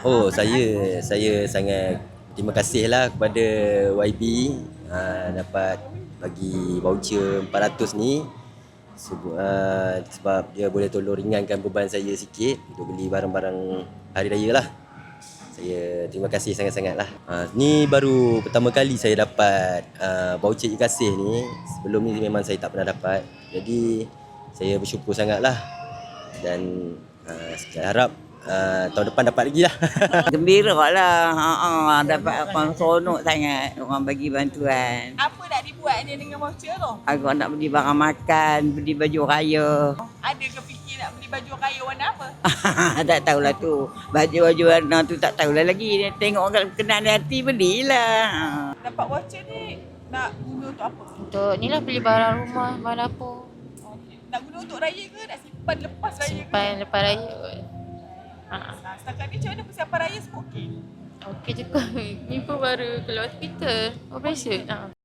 Oh, saya sangat terima kasihlah kepada YB dapat bagi voucher 400 ni sebab dia boleh tolong ringankan beban saya sikit untuk beli barang-barang hari raya lah. Saya terima kasih sangat-sangat lah. Ni baru pertama kali saya dapat voucher e-kasih ni. Sebelum ni memang saya tak pernah dapat. Jadi saya bersyukur sangat lah. Dan saya harap tahun depan dapat lagi lah. Gembira lah, dapat orang seronok sangat, orang bagi bantuan. Apa nak dibuat ni dengan voucher tu? Aku nak beli barang makan, beli baju raya. Ada ke fikir nak beli baju raya warna apa? Tak tahulah tu, baju-baju warna tu tak tahulah lagi. Tengok orang kenal hati, belilah. Dapat voucher ni nak guna untuk apa? Untuk ni lah beli barang rumah, barang dapur. Nak guna untuk raya ke? Nak simpan lepas raya ke? Simpan lepas raya. Setakat ni macam mana persiapan raya semua okey? Okey je kot. Ni pun baru keluar hospital. Operation.